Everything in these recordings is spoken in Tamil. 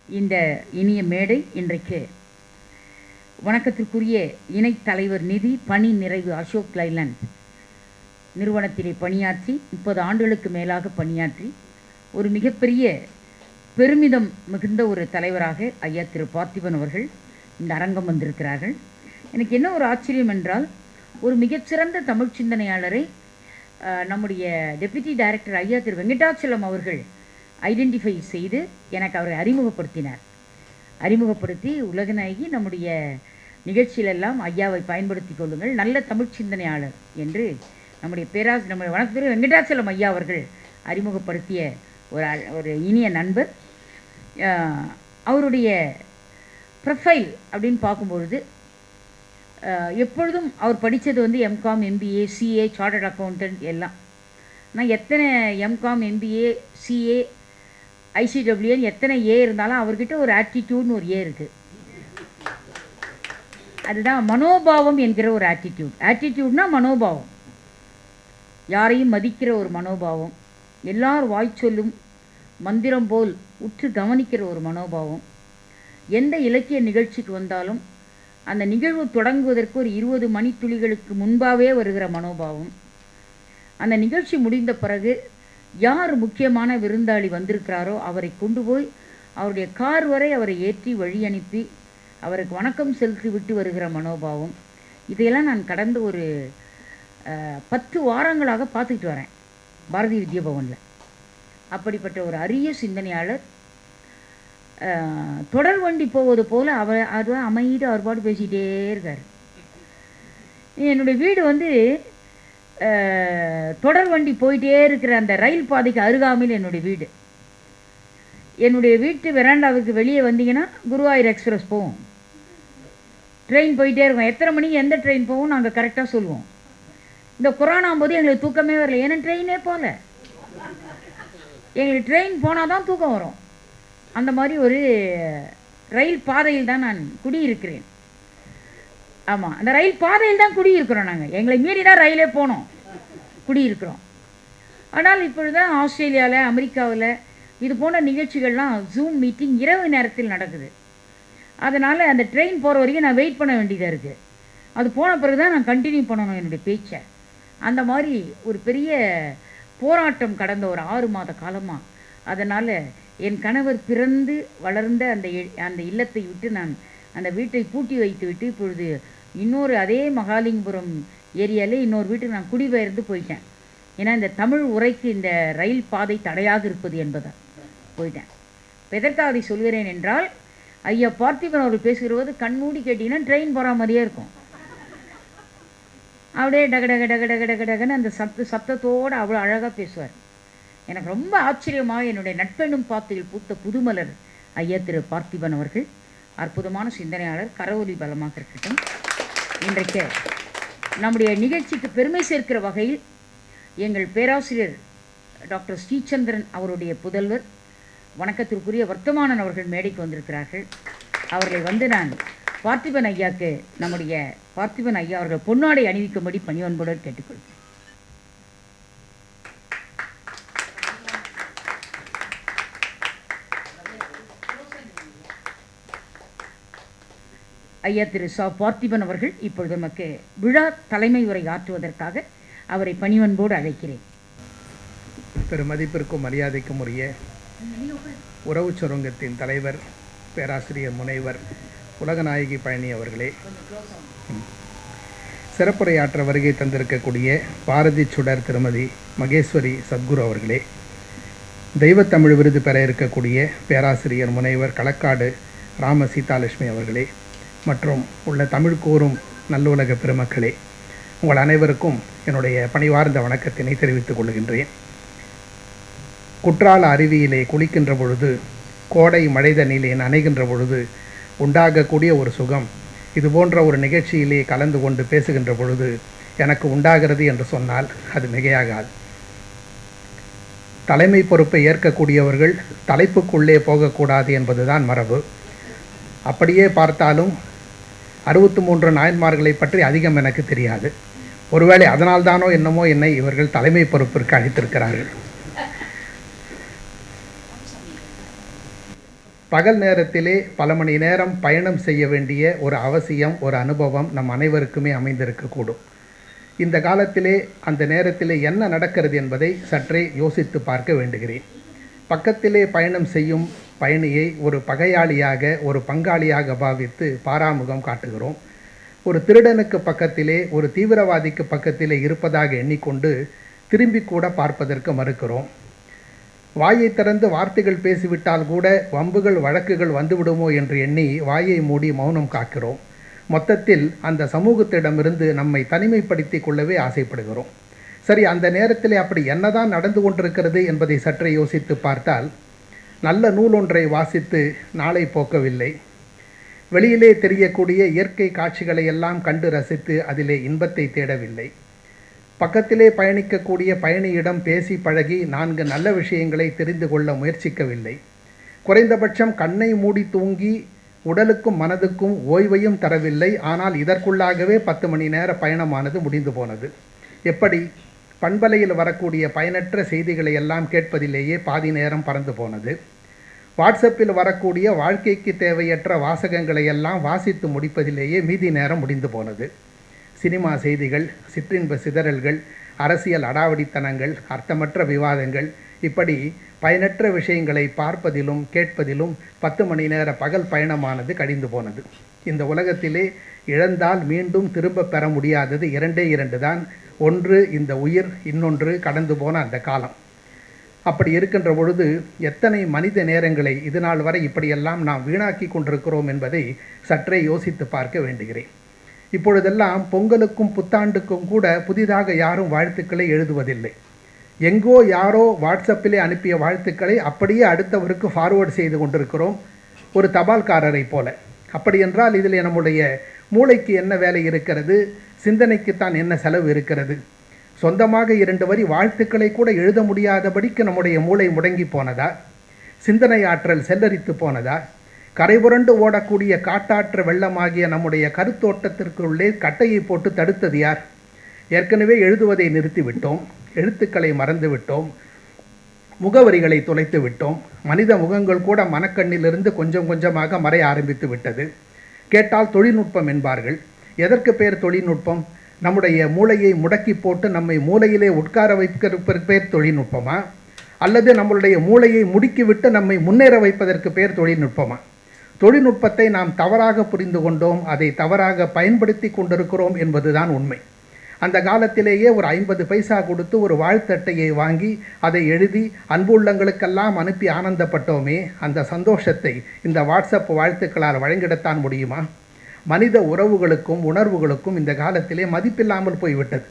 இந்த இனிய மேடை இன்றைக்கு வணக்கத்திற்குரிய இணைத் தலைவர் நிதி பணி நிறைவு அசோக் லைலண்ட் நிறுவனத்திலே பணியாற்றி 30 ஆண்டுகளுக்கு மேலாக பணியாற்றி ஒரு மிகப்பெரிய பெருமிதம் மிகுந்த ஒரு தலைவராக ஐயா திரு பார்த்திபன் அவர்கள் இந்த அரங்கம் வந்திருக்கிறார்கள். எனக்கு என்ன ஒரு ஆச்சரியம் என்றால், ஒரு மிகச்சிறந்த தமிழ் சிந்தனையாளரை நம்முடைய டெப்யூட்டி டைரக்டர் ஐயா திரு வெங்கடாச்சலம் அவர்கள் ஐடென்டிஃபை செய்து எனக்கு அவரை அறிமுகப்படுத்தி உலகநாயகி நம்முடைய நிகழ்ச்சியிலெல்லாம் ஐயாவை பயன்படுத்தி கொள்ளுங்கள், நல்ல தமிழ் சிந்தனையாளர் என்று நம்முடைய நம்முடைய வணக்கத்திற்கு வெங்கடாச்சலம் ஐயா அவர்கள் அறிமுகப்படுத்திய ஒரு இனிய நண்பர். அவருடைய ப்ரொஃபைல் அப்படின்னு பார்க்கும்பொழுது எப்பொழுதும் அவர் படித்தது வந்து M Com, MBA, CA, chartered accountant எல்லாம். ஆனால் எத்தனை எம்காம், எம்பிஏ, சிஏ, ஐசிடபிள்யூன்னு எத்தனை ஏ இருந்தாலும் அவர்கிட்ட ஒரு ஆட்டிடியூட்னு ஒரு ஏ இருக்குது. அதுதான் மனோபாவம் என்கிற ஒரு ஆட்டிடியூட்னா மனோபாவம், யாரையும் மதிக்கிற ஒரு மனோபாவம், எல்லார் வாய்ச்சொல்லும் மந்திரம் போல் உற்று கவனிக்கிற ஒரு மனோபாவம், எந்த இலக்கிய நிகழ்ச்சிக்கு வந்தாலும் அந்த நிகழ்வு தொடங்குவதற்கு ஒரு 20 மணித்துளிகளுக்கு முன்பாகவே வருகிற மனோபாவம், அந்த நிகழ்ச்சி முடிந்த பிறகு யார் முக்கியமான விருந்தாளி வந்திருக்கிறாரோ அவரை கொண்டு போய் அவருடைய கார் வரை அவரை ஏற்றி வழி அனுப்பி அவருக்கு வணக்கம் செலுத்தி விட்டு வருகிற மனோபாவம், இதையெல்லாம் நான் கடந்த ஒரு 10 வாரங்களாக பார்த்துக்கிட்டு வரேன் பாரதிய வித்யாபவனில். அப்படிப்பட்ட ஒரு அரிய சிந்தனையாளர். தொடர் வண்டி போவது போல் அது அமைதியாக அவர் பாட்டு பேசிகிட்டே இருக்கார். என்னுடைய வீடு வந்து தொடர் வண்டி போயிட்டே இருக்கிற அந்த ரயில் பாதைக்கு அருகாமையில் என்னுடைய வீடு. என்னுடைய வீட்டு வெராண்டாவுக்கு வெளியே வந்தீங்கன்னா குருவாயூர் எக்ஸ்பிரஸ் போவோம், ட்ரெயின் போயிட்டே இருக்கும். எத்தனை மணிக்கு எந்த ட்ரெயின் போவோம் நாங்கள் கரெக்டாக சொல்லுவோம். இந்த கொரோனா போது எங்களுக்கு தூக்கமே வரல, ஏன்னா ட்ரெயினே போகல. எங்களுக்கு ட்ரெயின் போனால் தான் தூக்கம் வரும். அந்த மாதிரி ஒரு ரயில் பாதையில் தான் நான் குடியிருக்கிறேன். ஆமாம், அந்த ரயில் பாதையில் தான் குடியிருக்கிறோம் நாங்கள். எங்களை மீறி தான் ரயிலே போனோம், குடியிருக்கிறோம். ஆனால் இப்பொழுது தான் ஆஸ்திரேலியாவில், அமெரிக்காவில் இது போன்ற நிகழ்ச்சிகள்லாம் ஜூம் மீட்டிங் இரவு நேரத்தில் நடக்குது. அதனால் அந்த ட்ரெயின் போகிற வரைக்கும் நான் வெயிட் பண்ண வேண்டியதாக இருக்குது. அது போன பிறகு தான் நான் கண்டினியூ பண்ணணும் என்னுடைய பேச்சை. அந்த மாதிரி ஒரு பெரிய போராட்டம் கடந்த ஒரு 6 மாத காலமாக. அதனால் என் கணவர் பிறந்து வளர்ந்த அந்த இல்லத்தை விட்டு நான் அந்த வீட்டை பூட்டி வைத்து விட்டு இப்பொழுது இன்னொரு அதே மகாலிங்கபுரம் ஏரியாவிலே இன்னொரு வீட்டுக்கு நான் குடிபெயர்ந்து போயிட்டேன். ஏன்னா இந்த தமிழ் உரைக்கு இந்த ரயில் பாதை தடையாக இருப்பது என்பதால் போயிட்டேன். இப்போ எதற்காக அதை சொல்கிறேன் என்றால், ஐயா பார்த்திபன் அவர் பேசுகிறபோது கண்மூடி கேட்டிங்கன்னா ட்ரெயின் போகிற மாதிரியே இருக்கும். அப்படியே டக டக டக டக டக டகன்னு அந்த சத்தத்தோடு அவ்வளோ அழகாக பேசுவார். எனக்கு ரொம்ப ஆச்சரியமாக என்னுடைய நட்பெண்ணும் பாத்தையில் பூத்த புதுமலர் ஐயா திரு பார்த்திபன் அவர்கள் அற்புதமான சிந்தனையாளர், கரவொலி பலமாக இருக்கட்டும். இன்றைக்கு நம்முடைய நிகழ்ச்சிக்கு பெருமை சேர்க்கிற வகையில் எங்கள் பேராசிரியர் டாக்டர் ஸ்ரீசந்திரன் அவருடைய புதல்வர் வணக்கத்திற்குரிய வர்த்தமானன் அவர்கள் மேடைக்கு வந்திருக்கிறார்கள். அவர்களை வந்து நான் பார்த்திபன் ஐயாவுக்கு நம்முடைய பார்த்திபன் ஐயா அவர்கள் பொன்னாடை அணிவிக்கும்படி பணிவன்புடன் கேட்டுக்கொள்கிறேன். ஐயா திரு பார்த்திபன் அவர்கள் இப்பொழுது நமக்கு விழா தலைமை உரை ஆற்றுவதற்காக அவரை பணிவன்போடு அழைக்கிறேன். பெருமதிப்பிற்கும் மரியாதைக்கும் உரிய உறவு சுரங்கத்தின் தலைவர் பேராசிரியர் முனைவர் உலகநாயகி பழனி அவர்களே, சிறப்புரையாற்ற வருகை தந்திருக்கக்கூடிய பாரதி சுடர் திருமதி மகேஸ்வரி சத்குரு அவர்களே, தெய்வத்தமிழ் விருது பெற இருக்கக்கூடிய பேராசிரியர் முனைவர் களக்காடு ராம சீதாலட்சுமி அவர்களே, மற்றும் உள்ள தமிழ் கூறும் நல்லுலக பெருமக்களே, உங்கள் அனைவருக்கும் என்னுடைய பணிவார்ந்த வணக்கத்தினை தெரிவித்துக் கொள்கின்றேன். குற்றால அருவியிலே குளிக்கின்ற பொழுது, கோடை மழைதண்ணிலே நனைகின்ற பொழுது உண்டாகக்கூடிய ஒரு சுகம் இது போன்ற ஒரு நிகழ்ச்சியிலே கலந்து கொண்டு பேசுகின்ற பொழுது எனக்கு உண்டாகிறது என்று சொன்னால் அது மிகையாகாது. தலைமை பொறுப்பை ஏற்கக்கூடியவர்கள் தலைப்புக்குள்ளே போகக்கூடாது என்பதுதான் மரபு. அப்படியே பார்த்தாலும் 63 நாயன்மார்களை பற்றி அதிகம் எனக்கு தெரியாது. ஒருவேளை அதனால்தானோ என்னமோ என்னை இவர்கள் தலைமை பொறுப்பிற்கு அழைத்திருக்கிறார்கள். பகல் நேரத்திலே பல மணி நேரம் பயணம் செய்ய வேண்டிய ஒரு அவசியம், ஒரு அனுபவம் நம் அனைவருக்குமே அமைந்திருக்கக்கூடும். இந்த காலத்திலே அந்த நேரத்திலே என்ன நடக்கிறது என்பதை சற்றே யோசித்து பார்க்க வேண்டுகிறேன். பக்கத்திலே பயணம் செய்யும் பயணியை ஒரு பகையாளியாக, ஒரு பங்காளியாக பாவித்து பாராமுகம் காட்டுகிறோம். ஒரு திருடனுக்கு பக்கத்திலே, ஒரு தீவிரவாதிக்கு பக்கத்திலே இருப்பதாக எண்ணிக்கொண்டு திரும்பி கூட பார்ப்பதற்கு மறுக்கிறோம். வாயை திறந்து வார்த்தைகள் பேசிவிட்டால் கூட வம்புகள் வழக்குகள் வந்துவிடுமோ என்று எண்ணி வாயை மூடி மௌனம் காக்கிறோம். மொத்தத்தில் அந்த சமூகத்திடமிருந்து நம்மை தனிமைப்படுத்தி கொள்ளவே ஆசைப்படுகிறோம். சரி, அந்த நேரத்திலே அப்படி என்னதான் நடந்து கொண்டிருக்கிறது என்பதை சற்றே யோசித்து பார்த்தால், நல்ல நூல் ஒன்றை வாசித்து நாளை போக்கவில்லை. வெளியிலே தெரியக்கூடிய இயற்கை காட்சிகளை எல்லாம் கண்டு ரசித்து அதிலே இன்பத்தை தேடவில்லை. பக்கத்திலே பயணிக்கக்கூடிய பயணியிடம் பேசி பழகி 4 நல்ல விஷயங்களை தெரிந்து கொள்ள முயற்சிக்கவில்லை. குறைந்தபட்சம் கண்ணை மூடி தூங்கி உடலுக்கும் மனதுக்கும் ஓய்வையும் தரவில்லை. ஆனால் இதற்குள்ளாகவே 10 மணி நேர பயணமானது முடிந்து போனது. எப்படி? பண்பலையில் வரக்கூடிய பயனற்ற செய்திகளை எல்லாம் கேட்பதிலேயே பாதி நேரம் பறந்து போனது. வாட்ஸ்அப்பில் வரக்கூடிய வாழ்க்கைக்கு தேவையற்ற வாசகங்களை எல்லாம் வாசித்து முடிப்பதிலேயே மீதி நேரம் முடிந்து போனது. சினிமா செய்திகள், சிற்றின்ப சிதறல்கள், அரசியல் அடாவடித்தனங்கள், அர்த்தமற்ற விவாதங்கள், இப்படி பயனற்ற விஷயங்களை பார்ப்பதிலும் கேட்பதிலும் 10 மணி நேர பகல் பயணமானது கழிந்து போனது. இந்த உலகத்திலே இழந்தால் மீண்டும் திரும்ப பெற முடியாதது 2 தான். ஒன்று இந்த உயிர், இன்னொன்று கடந்து போன அந்த காலம். அப்படி இருக்கின்ற பொழுது எத்தனை மனித நேரங்களை இதுநாள் வரை இப்படியெல்லாம் நாம் வீணாக்கி கொண்டிருக்கிறோம் என்பதை சற்றே யோசித்து பார்க்க வேண்டுகிறேன். இப்பொழுதெல்லாம் பொங்கலுக்கும் புத்தாண்டுக்கும் கூட புதிதாக யாரும் வாழ்த்துக்களை எழுதுவதில்லை. எங்கோ யாரோ வாட்ஸ்அப்பிலே அனுப்பிய வாழ்த்துக்களை அப்படியே அடுத்தவருக்கு ஃபார்வேர்டு செய்து கொண்டிருக்கிறோம், ஒரு தபால்காரரை போல. அப்படி என்றால் இதில் நம்முடைய மூளைக்கு என்ன வேலை இருக்கிறது? சிந்தனைக்குத்தான் என்ன செலவு இருக்கிறது? சொந்தமாக 2 வரி வாழ்த்துக்களை கூட எழுத முடியாதபடிக்கு நம்முடைய மூளை முடங்கி போனதா? சிந்தனை ஆற்றல் செல்லரித்து போனதா? கரைபுரண்டு ஓடக்கூடிய காட்டாற்று வெள்ளமாகிய நம்முடைய கருத்தோட்டத்திற்குள்ளே கட்டையை போட்டு தடுத்தது யார்? ஏற்கனவே எழுதுவதை நிறுத்திவிட்டோம், எழுத்துக்களை மறந்து விட்டோம், முகவரிகளை தொலைத்து விட்டோம். மனித முகங்கள் கூட மனக்கண்ணிலிருந்து கொஞ்சம் கொஞ்சமாக மறைய ஆரம்பித்து விட்டது. கேட்டால் தொழில்நுட்பம் என்பார்கள். எதற்கு பேர் தொழில்நுட்பம்? நம்முடைய மூளையை முடக்கி போட்டு நம்மை மூளையிலே உட்கார வைப்பதற்கு பேர் தொழில்நுட்பமா? அல்லது நம்மளுடைய மூளையை முடுக்கிவிட்டு நம்மை முன்னேற வைப்பதற்கு பேர் தொழில்நுட்பமா? தொழில்நுட்பத்தை நாம் தவறாக புரிந்து கொண்டோம், அதை தவறாக பயன்படுத்தி கொண்டிருக்கிறோம் என்பதுதான் உண்மை. அந்த காலத்திலேயே ஒரு 50 பைசா கொடுத்து ஒரு வாழ்த்தட்டையை வாங்கி அதை எழுதி அன்புள்ளங்களுக்கெல்லாம் அனுப்பி ஆனந்தப்பட்டோமே, அந்த சந்தோஷத்தை இந்த வாட்ஸ்அப் வாழ்த்துக்களால் வழங்கிடத்தான் முடியுமா? மனித உறவுகளுக்கும் உணர்வுகளுக்கும் இந்த காலத்திலே மதிப்பில்லாமல் போய்விட்டது.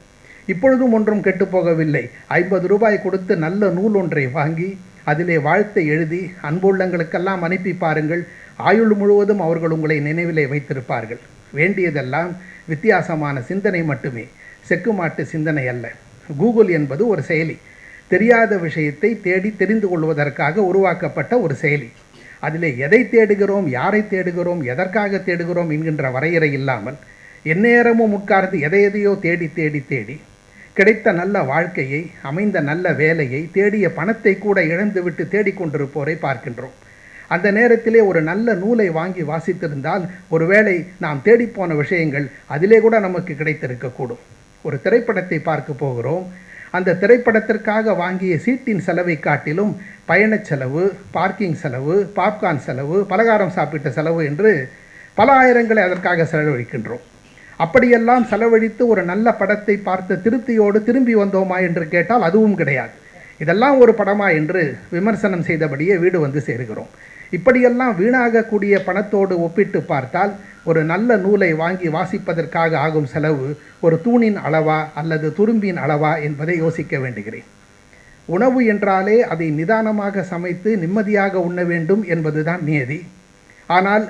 இப்பொழுதும் ஒன்றும் கெட்டுப்போகவில்லை. 50 ரூபாய் கொடுத்து நல்ல நூல் ஒன்றை வாங்கி அதிலே வாழ்த்தை எழுதி அன்புள்ளங்களுக்கெல்லாம் அனுப்பி பாருங்கள், ஆயுள் முழுவதும் அவர்கள் உங்களை நினைவிலே வைத்திருப்பார்கள். வேண்டியதெல்லாம் வித்தியாசமான சிந்தனை மட்டுமே, செக்குமாட்டு சிந்தனை அல்ல. கூகுள் என்பது ஒரு செயலி, தெரியாத விஷயத்தை தேடி தெரிந்து கொள்வதற்காக உருவாக்கப்பட்ட ஒரு செயலி. அதிலே எதை தேடுகிறோம், யாரை தேடுகிறோம், எதற்காக தேடுகிறோம் என்கின்ற வரையறை இல்லாமல் எந்நேரமும் உட்கார்ந்து எதையோ தேடி தேடி தேடி கிடைத்த நல்ல வாழ்க்கையை, அமைந்த நல்ல வேலையை, தேடிய பணத்தை கூட இழந்துவிட்டு தேடிக்கொண்டிருப்போரை பார்க்கின்றோம். அந்த நேரத்திலே ஒரு நல்ல நூலை வாங்கி வாசித்திருந்தால் ஒருவேளை நாம் தேடிப்போன விஷயங்கள் அதிலே கூட நமக்கு கிடைத்திருக்கக்கூடும். ஒரு திரைப்படத்தை பார்க்க போகிறோம். அந்த திரைப்படத்திற்காக வாங்கிய சீட்டின் செலவை காட்டிலும் பயணச் செலவு, பார்க்கிங் செலவு, பாப்கார்ன் செலவு, பலகாரம் சாப்பிட்ட செலவு என்று பல ஆயிரங்களை அதற்காக செலவழிக்கின்றோம். அப்படியெல்லாம் செலவழித்து ஒரு நல்ல படத்தை பார்த்த திருப்தியோடு திரும்பி வந்தோமா என்று கேட்டால் அதுவும் கிடையாது. இதெல்லாம் ஒரு படமா என்று விமர்சனம் செய்தபடியே வீடு வந்து சேருகிறோம். இப்படியெல்லாம் வீணாகக்கூடிய பணத்தோடு ஒப்பிட்டு பார்த்தால் ஒரு நல்ல நூலை வாங்கி வாசிப்பதற்காக ஆகும் செலவு ஒரு தூணின் அளவா அல்லது துரும்பின் அளவா என்பதை யோசிக்க வேண்டுகிறேன். உணவு என்றாலே அதை நிதானமாக சமைத்து நிம்மதியாக உண்ண வேண்டும் என்பதுதான் நியதி. ஆனால்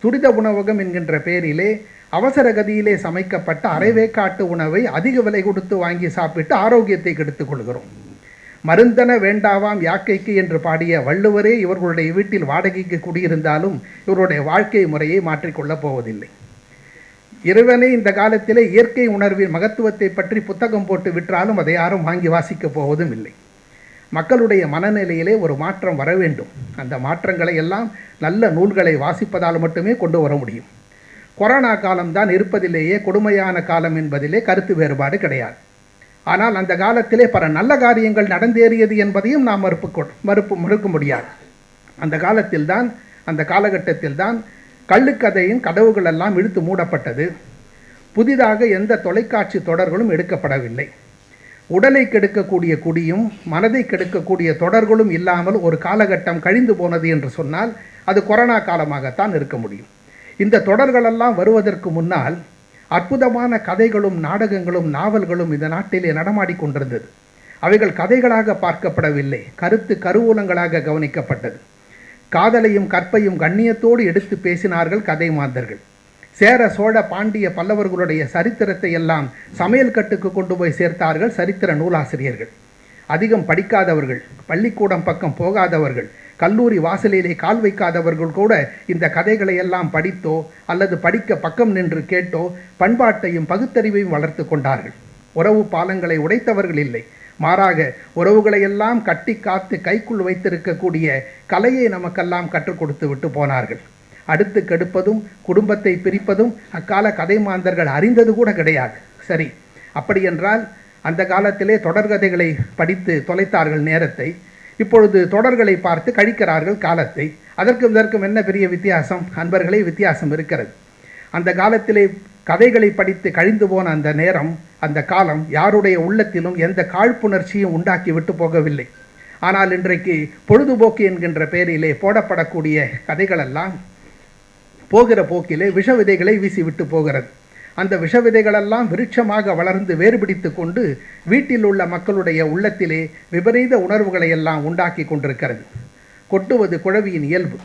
துரித உணவகம் என்கின்ற பெயரிலே அவசர கதியிலே சமைக்கப்பட்ட அரைவேக்காட்டு உணவை அதிக விலை கொடுத்து வாங்கி சாப்பிட்டு ஆரோக்கியத்தை கெடுத்துக் கொள்கிறோம். மருந்தன வேண்டாவாம் யாக்கைக்கு என்று பாடிய வள்ளுவரே இவர்களுடைய வீட்டில் வாடகைக்கு குடியிருந்தாலும் இவருடைய வாழ்க்கை முறையை மாற்றிக்கொள்ளப் போவதில்லை. இறைவனை இந்த காலத்திலே இயற்கை உணர்வின் மகத்துவத்தை பற்றி புத்தகம் போட்டு விற்றாலும் அதை யாரும் வாங்கி வாசிக்கப் போவதும் இல்லை. மக்களுடைய மனநிலையிலே ஒரு மாற்றம் வர வேண்டும். அந்த மாற்றங்களை எல்லாம் நல்ல நூல்களை வாசிப்பதால் மட்டுமே கொண்டு வர முடியும். கொரோனா காலம்தான் இருப்பதிலேயே கொடுமையான காலம் என்பதிலே கருத்து வேறுபாடு கிடையாது. ஆனால் அந்த காலத்திலே பல நல்ல காரியங்கள் நடந்தேறியது என்பதையும் நாம் மறுக்க முடியாது. அந்த காலத்தில்தான், அந்த காலகட்டத்தில்தான் கள்ளுக்கதையின் கதவுகள் எல்லாம் இழுத்து மூடப்பட்டது. புதிதாக எந்த தொலைக்காட்சி தொடர்களும் எடுக்கப்படவில்லை. உடலை கெடுக்கக்கூடிய குடியும் மனதை கெடுக்கக்கூடிய தொடர்களும் இல்லாமல் ஒரு காலகட்டம் கழிந்து போனது என்று சொன்னால் அது கொரோனா காலமாகத்தான் இருக்க முடியும். இந்த தொடர்களெல்லாம் வருவதற்கு முன்னால் அற்புதமான கதைகளும் நாடகங்களும் நாவல்களும் இந்த நாட்டிலே நடமாடிக்கொண்டிருந்தது. அவைகள் கதைகளாக பார்க்கப்படவில்லை, கருவூலங்களாக கவனிக்கப்பட்டது. காதலையும் கற்பையும் கண்ணியத்தோடு எடுத்து பேசினார்கள் கதை மாந்தர்கள். சேர சோழ பாண்டிய பல்லவர்களுடைய சரித்திரத்தை எல்லாம் சமையல் கட்டுக்கு கொண்டு போய் சேர்த்தார்கள் சரித்திர நூலாசிரியர்கள். அதிகம் படிக்காதவர்கள், பள்ளிக்கூடம் பக்கம் போகாதவர்கள், கல்லூரி வாசலிலே கால் வைக்காதவர்கள் கூட இந்த கதைகளை எல்லாம் படித்தோ அல்லது படிக்க பக்கம் நின்று கேட்டோ பண்பாட்டையும் பகுத்தறிவையும் வளர்த்து கொண்டார்கள். உறவு பாலங்களை உடைத்தவர்கள் இல்லை, மாறாக உறவுகளை எல்லாம் கட்டி காத்து கைக்குள் வைத்திருக்கக்கூடிய கலையை நமக்கெல்லாம் கற்றுக் கொடுத்து விட்டு போனார்கள். அடுத்து கெடுப்பதும் குடும்பத்தை பிரிப்பதும் அக்கால கதை மாந்தர்கள் அறிந்தது கூட கிடையாது. சரி, அப்படியென்றால் அந்த காலத்திலே தொடர்கதைகளை படித்து தொலைத்தார்கள் நேரத்தை. இப்பொழுது தொடர்களை பார்த்து கழிக்கிறார்கள் காலத்தை. அதற்கும் இதற்கும் என்ன பெரிய வித்தியாசம்? அன்பர்களே, வித்தியாசம் இருக்கிறது. அந்த காலத்திலே கதைகளை படித்து கழிந்து போன அந்த நேரம், அந்த காலம் யாருடைய உள்ளத்திலும் எந்த காழ்ப்புணர்ச்சியும் உண்டாக்கி விட்டு போகவில்லை. ஆனால் இன்றைக்கு பொழுதுபோக்கு என்கின்ற பெயரிலே போடப்படக்கூடிய கதைகளெல்லாம் போகிற போக்கிலே விஷ விதைகளை வீசிவிட்டு போகிறது. அந்த விஷ விதைகளெல்லாம் விருட்சமாக வளர்ந்து வேறுபிடித்து கொண்டு வீட்டில் உள்ள மக்களுடைய உள்ளத்திலே விபரீத உணர்வுகளை எல்லாம் உண்டாக்கி கொண்டிருக்கிறது. கொட்டுவது குழவியின் இயல்பு.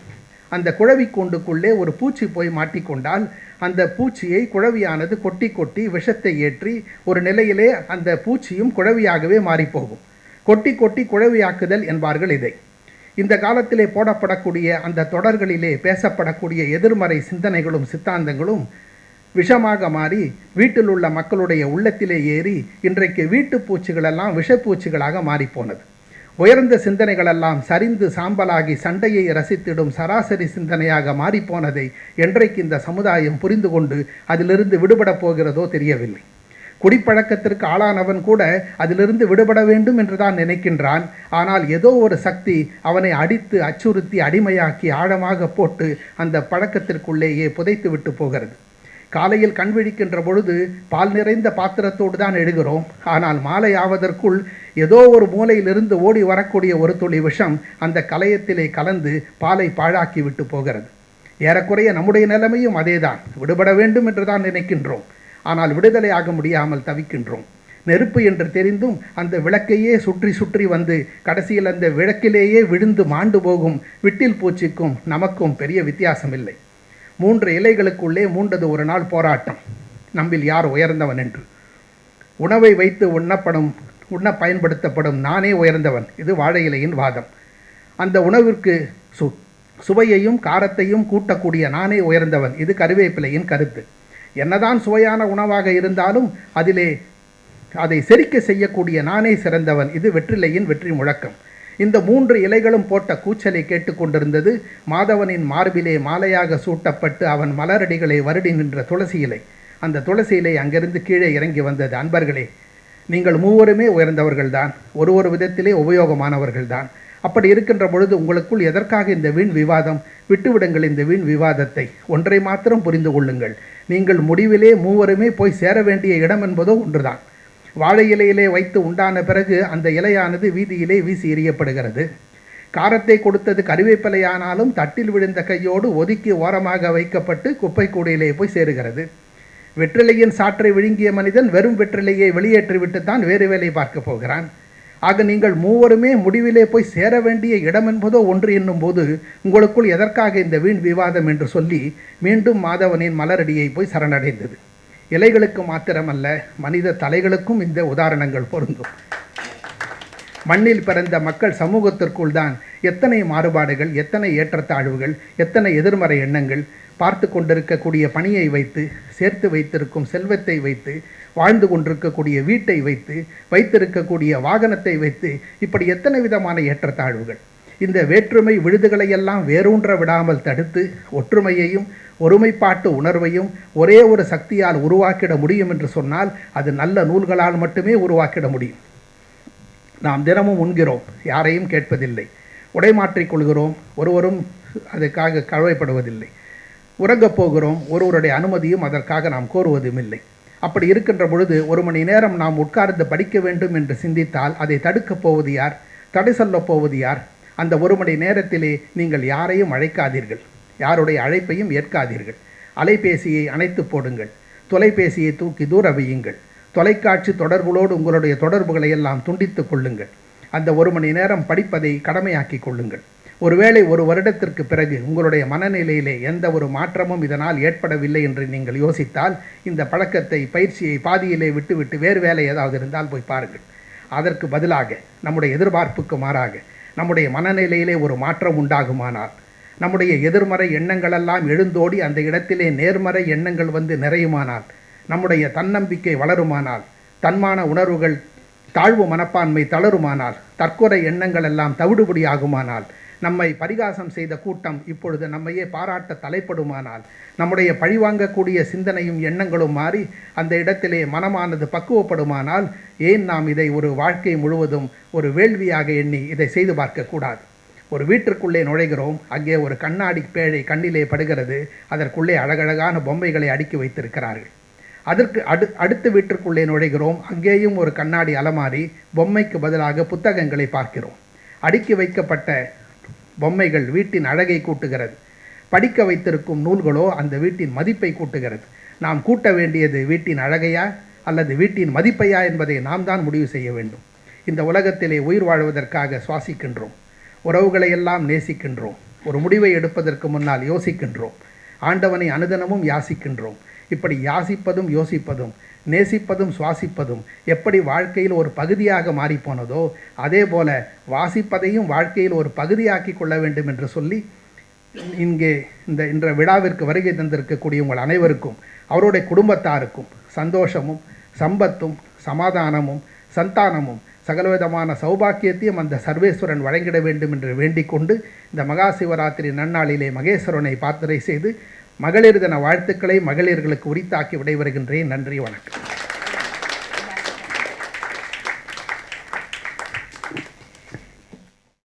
அந்த குழவி கூண்டுக்குள்ளே ஒரு பூச்சி போய் மாட்டிக்கொண்டால் அந்த பூச்சியை குழவியானது கொட்டி கொட்டி விஷத்தை ஏற்றி ஒரு நிலையிலே அந்த பூச்சியும் குழவியாகவே மாறிப்போகும். கொட்டி கொட்டி குழவியாக்குதல் என்பார்கள் இதை. இந்த காலத்திலே போடப்படக்கூடிய அந்த தொடர்களிலே பேசப்படக்கூடிய எதிர்மறை சிந்தனைகளும் சித்தாந்தங்களும் விஷமாக மாறி வீட்டில் உள்ள மக்களுடைய உள்ளத்திலே ஏறி இன்றைக்கு வீட்டு பூச்சிகளெல்லாம் விஷப்பூச்சிகளாக மாறிப்போனது. உயர்ந்த சிந்தனைகளெல்லாம் சரிந்து சாம்பலாகி சண்டையை ரசித்திடும் சராசரி சிந்தனையாக மாறிப்போனதை என்றைக்கு இந்த சமுதாயம் புரிந்து கொண்டு அதிலிருந்து விடுபடப் போகிறதோ தெரியவில்லை. குடிப்பழக்கத்திற்கு ஆளானவன் கூட அதிலிருந்து விடுபட வேண்டும் என்று தான் நினைக்கின்றான். ஆனால் ஏதோ ஒரு சக்தி அவனை அடித்து அச்சுறுத்தி அடிமையாக்கி ஆழமாக போட்டு அந்த பழக்கத்திற்குள்ளேயே புதைத்து விட்டு போகிறது. காலையில் கண் விழிக்கின்ற பொழுது பால் நிறைந்த பாத்திரத்தோடு தான் எழுகிறோம். ஆனால் மாலை ஆவதற்குள் ஏதோ ஒரு மூலையிலிருந்து ஓடி வரக்கூடிய ஒரு துளி விஷம் அந்த கலயத்திலே கலந்து பாலை பாழாக்கி விட்டு போகிறது. ஏறக்குறைய நம்முடைய நிலைமையும் அதேதான். விடுபட வேண்டும் என்று தான் நினைக்கின்றோம், ஆனால் விடுதலையாக முடியாமல் தவிக்கின்றோம். நெருப்பு என்று தெரிந்தும் அந்த விளக்கையே சுற்றி சுற்றி வந்து கடைசியில் அந்த விளக்கிலேயே விழுந்து மாண்டு போகும் விட்டில் பூச்சிக்கும் நமக்கும் பெரிய வித்தியாசம் இல்லை. 3 இலைகளுக்குள்ளே மூண்டது ஒரு நாள் போராட்டம். நம்மில் யார் உயர்ந்தவன் என்று. உணவை வைத்து உண்ண பயன்படுத்தப்படும் நானே உயர்ந்தவன், இது வாழை இலையின் வாதம். அந்த உணவிற்கு சுவையையும் காரத்தையும் கூட்டக்கூடிய நானே உயர்ந்தவன், இது கருவேப்பிலையின் கருத்து. என்னதான் சுவையான உணவாக இருந்தாலும் அதை செரிக்க செய்யக்கூடிய நானே சிறந்தவன், இது வெற்றிலையின் வெற்றி முழக்கம். இந்த 3 இலைகளும் போட்ட கூச்சலை கேட்டுக்கொண்டிருந்தது மாதவனின் மார்பிலே மாலையாக சூட்டப்பட்டு அவன் மலரடிகளை வருடி நின்ற துளசி இலை. அந்த துளசி இலை அங்கிருந்து கீழே இறங்கி வந்தது. அன்பர்களே, நீங்கள் மூவருமே உயர்ந்தவர்கள்தான், ஒரு விதத்திலே உபயோகமானவர்கள்தான். அப்படி இருக்கின்ற பொழுது உங்களுக்குள் எதற்காக இந்த வீண் விவாதம்? விட்டுவிடுங்கள் இந்த வீண் விவாதத்தை. ஒன்றை மாத்திரம் புரிந்து கொள்ளுங்கள், நீங்கள் முடிவிலே மூவருமே போய் சேர வேண்டிய இடம் என்பதோ ஒன்றுதான். வாழை இலையிலே வைத்து உண்டான பிறகு அந்த இலையானது வீதியிலே வீசி எறியப்படுகிறது. காரத்தை கொடுத்தது கருவேப்பிலையானாலும் தட்டில் விழுந்த கையோடு ஒதுக்கி ஓரமாக வைக்கப்பட்டு குப்பை கூடையிலே போய் சேருகிறது. வெற்றிலையின் சாற்றை விழுங்கிய மனிதன் வெறும் வெற்றிலையை வெளியேற்றிவிட்டுத்தான் வேறு வேலை பார்க்க போகிறான். ஆக நீங்கள் மூவருமே முடிவிலே போய் சேர வேண்டிய இடம் என்பதோ ஒன்று என்னும் போது உங்களுக்குள் எதற்காக இந்த வீண் விவாதம் என்று சொல்லி மீண்டும் மாதவனின் மலரடியை போய் சரணடைந்தது. இலைகளுக்கு மாத்திரமல்ல, மனித தலைகளுக்கும் இந்த உதாரணங்கள் பொருந்தும். மண்ணில் பிறந்த மக்கள் சமூகத்திற்குள் தான் எத்தனை மாறுபாடுகள், எத்தனை ஏற்றத்தாழ்வுகள், எத்தனை எதிர்மறை எண்ணங்கள், பார்த்து கொண்டிருக்கக்கூடிய பணியை வைத்து, சேர்த்து வைத்திருக்கும் செல்வத்தை வைத்து, வாழ்ந்து கொண்டிருக்கக்கூடிய வீட்டை வைத்து, வைத்திருக்கக்கூடிய வாகனத்தை வைத்து, இப்படி எத்தனை விதமான ஏற்றத்தாழ்வுகள். இந்த வேற்றுமை விழுதுகளையெல்லாம் வேரூன்ற விடாமல் தடுத்து ஒற்றுமையையும் ஒருமைப்பாட்டு உணர்வையும் ஒரே ஒரு சக்தியால் உருவாக்கிட முடியும் என்று சொன்னால் அது நல்ல நூல்களால் மட்டுமே உருவாக்கிட முடியும். நாம் தினமும் உண்கிறோம், யாரையும் கேட்பதில்லை. உடை மாற்றிக்கொள்கிறோம், ஒருவரும் அதுக்காக கவலைப்படுவதில்லை. உறங்கப் போகிறோம், ஒருவருடைய அனுமதியும் அதற்காக நாம் கோருவதும் இல்லை. அப்படி இருக்கின்ற பொழுது 1 மணி நேரம் நாம் உட்கார்ந்து படிக்க வேண்டும் என்று சிந்தித்தால் அதை தடுக்கப் போவது யார்? தடை சொல்லப் போவது யார்? அந்த 1 மணி நேரத்திலே நீங்கள் யாரையும் அழைக்காதீர்கள், யாருடைய அழைப்பையும் ஏற்காதீர்கள். அலைபேசியை அணைத்து போடுங்கள், தொலைபேசியை தூக்கி தூர வையுங்கள், தொலைக்காட்சி தொடர்புகளோடு உங்களுடைய தொடர்புகளை எல்லாம் துண்டித்து கொள்ளுங்கள். அந்த 1 மணி நேரம் படிப்பதை கடமையாக்கி கொள்ளுங்கள். ஒருவேளை 1 வருடத்திற்கு பிறகு உங்களுடைய மனநிலையிலே எந்த ஒரு மாற்றமும் இதனால் ஏற்படவில்லை என்று நீங்கள் யோசித்தால் இந்த பழக்கத்தை, பயிற்சியை பாதியிலே விட்டுவிட்டு வேறு வேலை ஏதாவது இருந்தால் போய் பாருங்கள். அதற்கு பதிலாக நம்முடைய எதிர்பார்ப்புக்கு மாறாக நம்முடைய மனநிலையிலே ஒரு மாற்றம் உண்டாகுமானால், நம்முடைய எதிர்மறை எண்ணங்களெல்லாம் எழுந்தோடி அந்த இடத்திலே நேர்மறை எண்ணங்கள் வந்து நிறையுமானால், நம்முடைய தன்னம்பிக்கை வளருமானால், தன்மான உணர்வுகள், தாழ்வு மனப்பான்மை தளருமானால், தற்கொலை எண்ணங்கள் எல்லாம் தவிடுபடியாகுமானால், நம்மை பரிகாசம் செய்த கூட்டம் இப்பொழுது நம்மையே பாராட்ட தலைப்படுமானால், நம்முடைய பழிவாங்கக்கூடிய சிந்தனையும் எண்ணங்களும் மாறி அந்த இடத்திலே மனமானது பக்குவப்படுமானால், ஏன் நாம் இதை ஒரு வாழ்க்கை முழுவதும் ஒரு வேள்வியாக எண்ணி இதை செய்து பார்க்கக்கூடாது? ஒரு வீட்டிற்குள்ளே நுழைகிறோம், அங்கே ஒரு கண்ணாடி பேழை கண்ணிலே படுகிறது, அதற்குள்ளே அழகழகான பொம்மைகளை அடுக்கி வைத்திருக்கிறார்கள். அதற்கு அடுத்த வீட்டிற்குள்ளே நுழைகிறோம், அங்கேயும் ஒரு கண்ணாடி அலமாரி, பொம்மைக்கு பதிலாக புத்தகங்களை பார்க்கிறோம். அடுக்கி வைக்கப்பட்ட பொம்மைகள் வீட்டின் அழகை கூட்டுகிறது, படிக்க வைத்திருக்கும் நூல்களோ அந்த வீட்டின் மதிப்பை கூட்டுகிறது. நாம் கூட்ட வேண்டியது வீட்டின் அழகையா அல்லது வீட்டின் மதிப்பையா என்பதை நாம் தான் முடிவு செய்ய வேண்டும். இந்த உலகத்திலே உயிர் வாழ்வதற்காக சுவாசிக்கின்றோம், உறவுகளை எல்லாம் நேசிக்கின்றோம், ஒரு முடிவை எடுப்பதற்கு முன்னால் யோசிக்கின்றோம், ஆண்டவனை அனுதினமும் யாசிக்கின்றோம். இப்படி யாசிப்பதும் யோசிப்பதும் நேசிப்பதும் சுவாசிப்பதும் எப்படி வாழ்க்கையில் ஒரு பகுதியாக மாறிப்போனதோ அதே போல வாசிப்பதையும் வாழ்க்கையில் ஒரு பகுதியாக்கி கொள்ள வேண்டும் என்று சொல்லி இங்கே இன்ற விழாவிற்கு வருகை தந்திருக்கக்கூடிய உங்கள் அனைவருக்கும் அவருடைய குடும்பத்தாருக்கும் சந்தோஷமும் சம்பத்தும் சமாதானமும் சந்தானமும் சகலவிதமான சௌபாக்கியத்தையும் அந்த சர்வேஸ்வரன் வழங்கிட வேண்டும் என்று வேண்டிக் கொண்டு இந்த மகா சிவராத்திரி நன்னாளிலே மகேஸ்வரனை பிரார்த்தனை செய்து மகளிர் தின வாழ்த்துக்களை மகளிர்களுக்கு உரித்தாக்கி விடைபெறுகின்றேன். நன்றி, வணக்கம்.